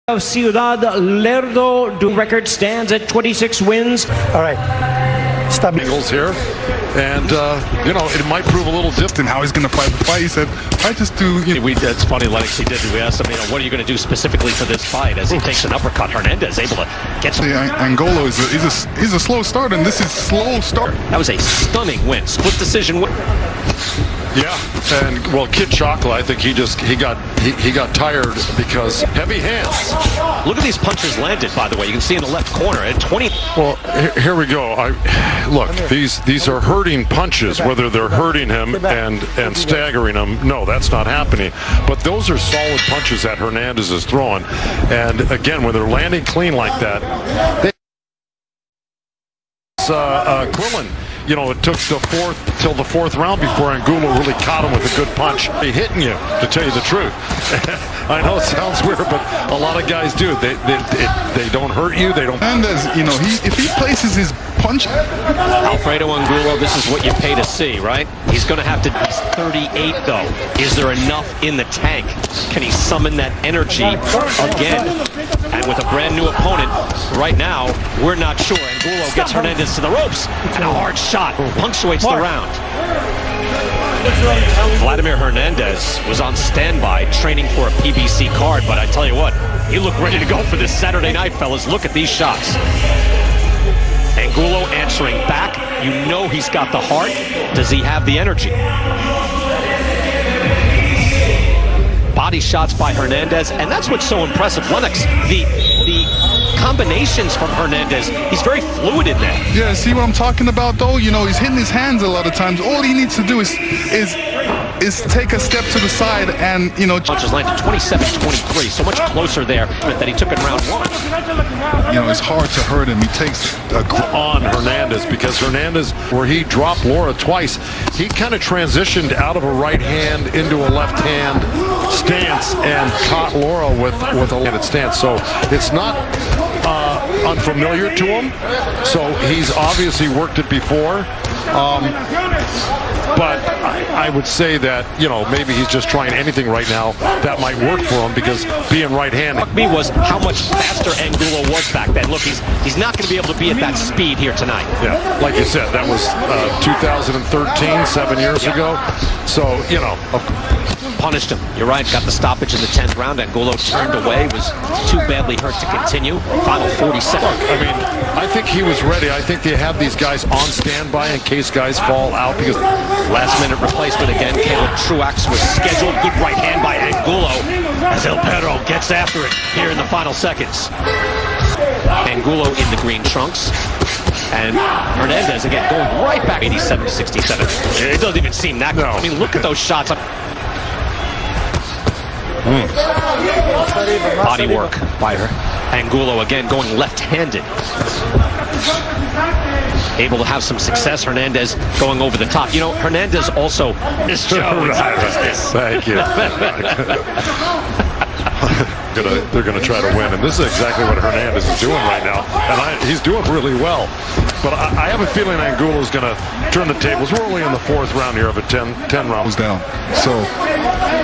Of Ciudad Lerdo, record stands at 26 wins. All right, stop. Angles here, and you know, it might prove a little different how he's going to fight the fight. He said, "I just do." You know. It's funny, Lennox. He did. We asked him, what are you going to do specifically for this fight? As he takes an uppercut, Hernandez able to get some. Angulo is a slow start, and this is slow start. That was a stunning win, split decision win. Yeah, and well, Kid Chocolate, I think he got tired because heavy hands. Look at these punches landed, by the way. You can see in the left corner at 20. Well, here we go. Look, these are hurting punches. Whether they're hurting him and staggering him, no, that's not happening. But those are solid punches that Hernandez is throwing. And again, when they're landing clean like that, Quillen. You know, it took till the fourth round before Angulo really caught him with a good punch. They hitting you, to tell you the truth. I know it sounds weird, but a lot of guys do. They don't hurt you. They don't. And you know, if he places his punch. Alfredo Angulo, this is what you pay to see, right? He's going to have to. He's 38 though. Is there enough in the tank? Can he summon that energy again? And with a brand new opponent, right now, we're not sure. Angulo gets Hernandez to the ropes, and a hard shot punctuates the round. Vladimir Hernandez was on standby, training for a PBC card, but I tell you what, he looked ready to go for this Saturday night, fellas. Look at these shots. Angulo answering back. You know he's got the heart. Does he have the energy? Body shots by Hernandez, and that's what's so impressive. Lennox, the combinations from Hernandez, he's very fluid in there. Yeah, see what I'm talking about though? You know, he's hitting his hands a lot of times. All he needs to do is take a step to the side and, you know... Punches landed 27-23, so much closer there that he took in round one. You know, it's hard to hurt him. He takes on Hernandez, because Hernandez, where he dropped Laura twice, he kind of transitioned out of a right hand into a left hand stance and caught Laura with a left-handed stance. So it's not unfamiliar to him. So he's obviously worked it before. But I would say that, you know, maybe he's just trying anything right now that might work for him, because being right-handed. Struck me was how much faster Angulo was back then. Look, he's not going to be able to be at that speed here tonight. Yeah, like you said, that was 2013, 7 years ago. So, you know, punished him. You're right, got the stoppage in the 10th round. Angulo turned away, was too badly hurt to continue. Final 40 seconds. I mean, I think he was ready. I think they have these guys on standby in case guys fall out, because last minute replacement again. Caleb Truax was scheduled. Good right hand by Angulo as El Perro gets after it here in the final seconds. Angulo in the green trunks. And Hernandez again going right back 87-67. It doesn't even seem that good. I mean, look at those shots. Body work by her. Angulo again going left-handed. Able to have some success. Hernandez going over the top. You know, Hernandez also is Thank you. They're going to try to win, and this is exactly what Hernandez is doing right now, and he's doing really well. But I have a feeling Angulo is going to turn the tables. We're only in the fourth round here of a 10 rounds down. So,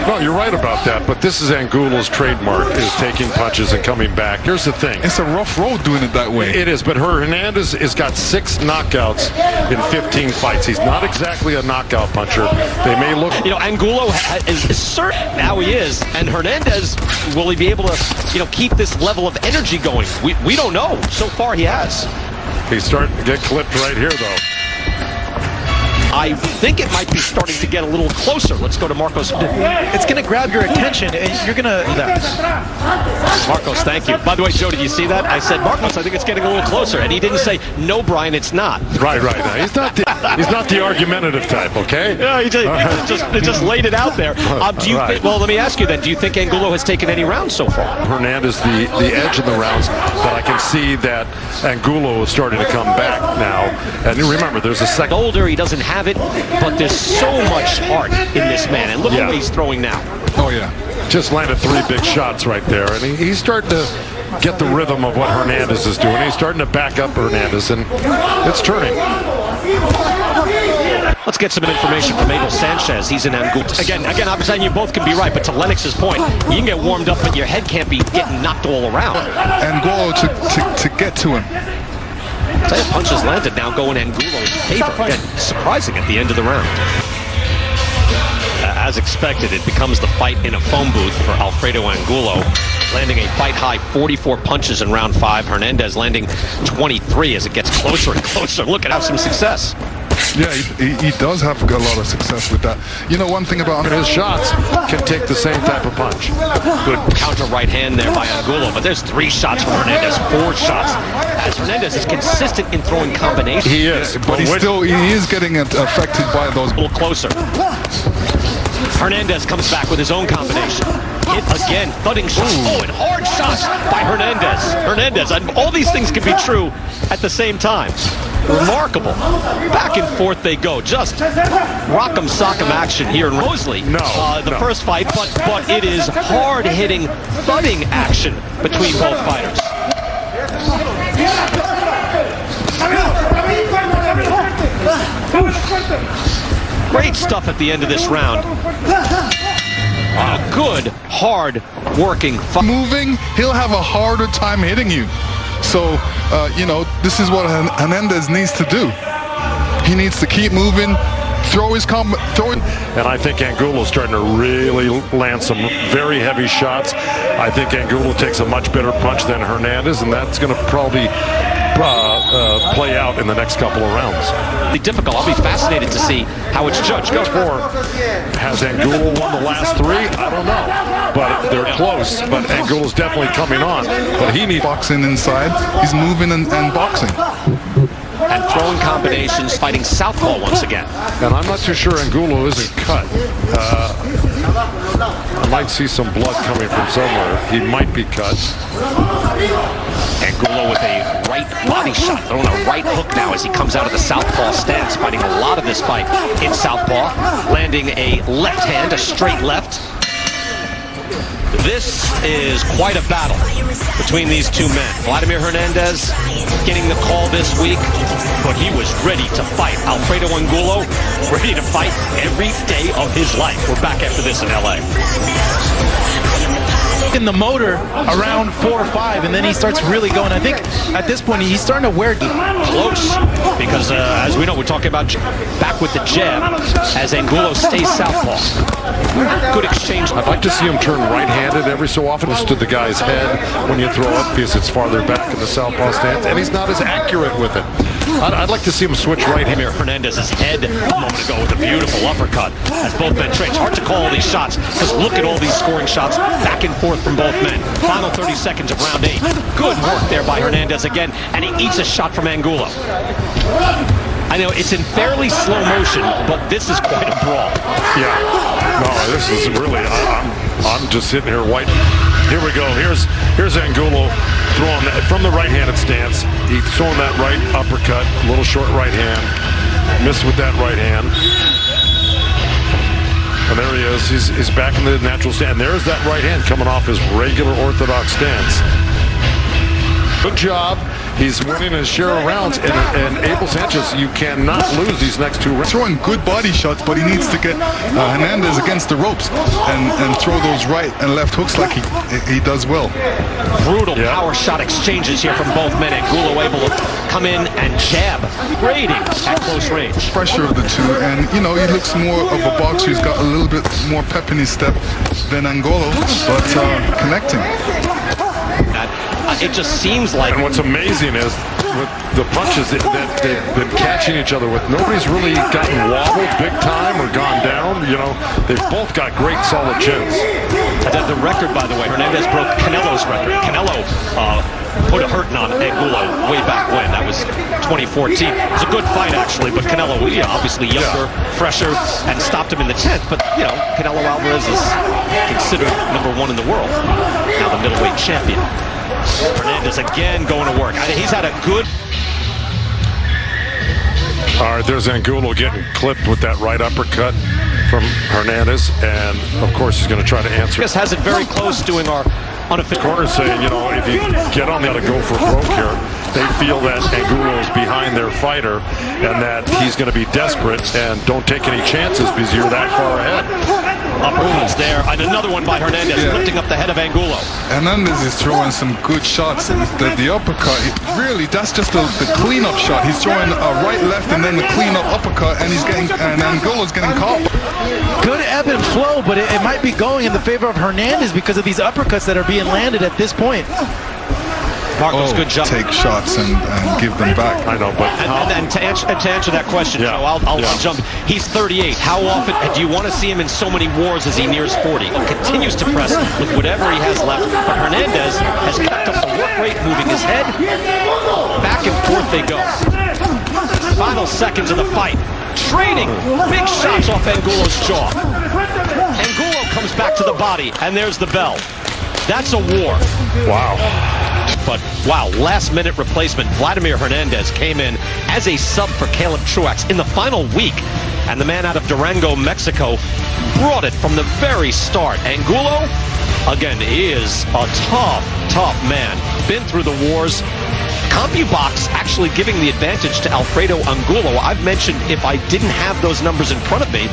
no, you're right about that. But this is Angulo's trademark, is taking punches and coming back. Here's the thing: it's a rough road doing it that way. It is. But Hernandez has got 6 knockouts in 15 fights. He's not exactly a knockout puncher. They may look. You know, Angulo is certain now he is, and Hernandez, will he be able to, you know, keep this level of energy going? We don't know. So far, he has. He's starting to get clipped right here, though. I think it might be starting to get a little closer. Let's go to Marcos. It's going to grab your attention, and you're going to... Marcos, thank you. By the way, Joe, did you see that? I said, Marcos, I think it's getting a little closer. And he didn't say, no, Brian, it's not. Right. No, he's not the argumentative type, okay? Yeah, he just laid it out there. Do you think, well, let me ask you then, do you think Angulo has taken any rounds so far? Hernandez, the edge in the rounds, but I can see that Angulo is starting to come back now. And remember, there's a second. Older, he doesn't have it, but there's so much heart in this man, and look at what he's throwing now. Oh yeah, just landed 3 big shots right there, and he's starting to get the rhythm of what Hernandez is doing. He's starting to back up Hernandez, and it's turning. Let's get some information from Abel Sanchez. He's in Angulo. Again, I'm saying you both can be right, but to Lennox's point, you can get warmed up, but your head can't be getting knocked all around. Angulo to get to him. Punches landed, now going Angulo's favor. Again, surprising at the end of the round. As expected, it becomes the fight in a phone booth for Alfredo Angulo, landing a fight-high 44 punches in round 5. Hernandez landing 23 as it gets closer and closer. Look at have some success. Yeah, he does have a lot of success with that. You know, one thing about his shots can take the same type of punch. Good counter right hand there by Angulo, but there's 3 shots from Hernandez, 4 shots. As Hernandez is consistent in throwing combinations. He is, but he is getting affected by those. A little closer. Hernandez comes back with his own combination. Hit again, thudding shots. Oh, and hard shots by Hernandez. And all these things can be true at the same time. Remarkable. Back and forth they go. Just rock'em sock'em action here in Mosley. The first fight, but it is hard-hitting, thudding action between both fighters. Great stuff at the end of this round. A good, hard-working fight. Moving, he'll have a harder time hitting you. So, you know, this is what Hernandez needs to do. He needs to keep moving, throw his And I think Angulo's starting to really land some very heavy shots. I think Angulo takes a much better punch than Hernandez, and that's going to probably play out in the next couple of rounds. Difficult. I'll be fascinated to see how it's judged. Go for. Has Angulo won the last 3? I don't know, but they're close. But Angulo's definitely coming on. But he needs boxing inside. He's moving and boxing. And throwing combinations, fighting southpaw once again. And I'm not too sure Angulo isn't cut. I might see some blood coming from somewhere. He might be cut. Angulo with a right body shot, throwing a right hook now as he comes out of the southpaw stance, fighting a lot of this fight in southpaw, landing a left hand, a straight left. This is quite a battle between these two men. Vladimir Hernandez getting the call this week, but he was ready to fight. Alfredo Angulo ready to fight every day of his life. We're back after this in LA. In the motor around 4 or 5, and then he starts really going. I think at this point he's starting to wear close because as we know, we're talking about back with the jab as Angulo stays southpaw. Good exchange. I'd like to see him turn right-handed every so often to the guy's head when you throw up because it's farther back in the southpaw stance, and he's not as accurate with it. I'd like to see him switch right here. Hernandez's head a moment ago with a beautiful uppercut as both men trade. It's hard to call all these shots because look at all these scoring shots back and forth from both men. Final 30 seconds of round 8. Good work there by Hernandez again, and he eats a shot from Angulo. I know it's in fairly slow motion, but this is quite a brawl. Yeah. No, this is really, I'm just sitting here white. Here we go. Here's Angulo throwing that from the right-handed stance. He's throwing that right uppercut, a little short right hand. Missed with that right hand. And there he is. He's back in the natural stance. And there's that right hand coming off his regular orthodox stance. Good job. He's winning his share of rounds. And Abel Sanchez, you cannot lose these next 2 rounds. Throwing good body shots, but he needs to get Hernandez against the ropes and throw those right and left hooks like he does well. Brutal power shot exchanges here from both men. Angulo able to come in and jab, raiding at close range. Pressure of the two, and you know, he looks more of a boxer. He's got a little bit more pep in his step than Angulo, but connecting. It just seems like... And what's amazing is with the punches that they've been catching each other with, nobody's really gotten wobbled big time or gone down. You know, they've both got great solid chins. The record, by the way, Hernandez broke Canelo's record. Canelo put a hurting on Angulo way back when. That was 2014. It was a good fight, actually, but Canelo, obviously younger, fresher, and stopped him in the 10th. But, you know, Canelo Alvarez is considered #1 in the world. Now the middleweight champion. Hernandez again going to work. He's had a good... All right, there's Angulo getting clipped with that right uppercut from Hernandez, and of course he's going to try to answer. This has it very close doing our unofficial corner saying, you know, if you get on the ought to go for broke here. they feel that Angulo is behind their fighter and that he's going to be desperate and don't take any chances because you're that far ahead. Uppercuts there, and another one by Hernandez, lifting up the head of Angulo. Hernandez is throwing some good shots. The uppercut, really, that's just the cleanup shot. He's throwing a right, left, and then the cleanup uppercut, and Angulo's getting caught. Good ebb and flow, but it might be going in the favor of Hernandez because of these uppercuts that are being landed at this point. Marcos, good job. Take shots and give them back. I know, but And to answer that question, Joe, I'll jump. He's 38. How often do you want to see him in so many wars as he nears 40? He continues to press with whatever he has left. But Hernandez has kept up the work rate, moving his head. Back and forth they go. Final seconds of the fight. Trading big shots off Angulo's jaw. Angulo comes back to the body, and there's the bell. That's a war. wow. But wow, last-minute replacement. Vladimir Hernandez came in as a sub for Caleb Truax in the final week. And the man out of Durango, Mexico, brought it from the very start. Angulo, again, is a tough man. Been through the wars. CompuBox actually giving the advantage to Alfredo Angulo. I've mentioned if I didn't have those numbers in front of me,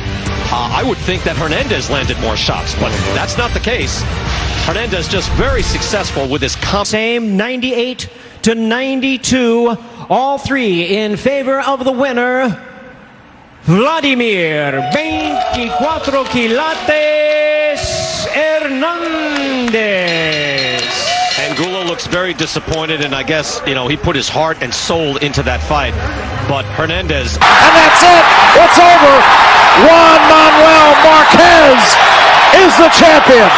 I would think that Hernandez landed more shots, but that's not the case. Hernandez just very successful with his Same 98-92. All three in favor of the winner, Vladimir 24 quilates Hernandez. Angulo looks very disappointed, and I guess, he put his heart and soul into that fight. But Hernandez... And that's it! It's over! Juan Manuel Marquez is the champion!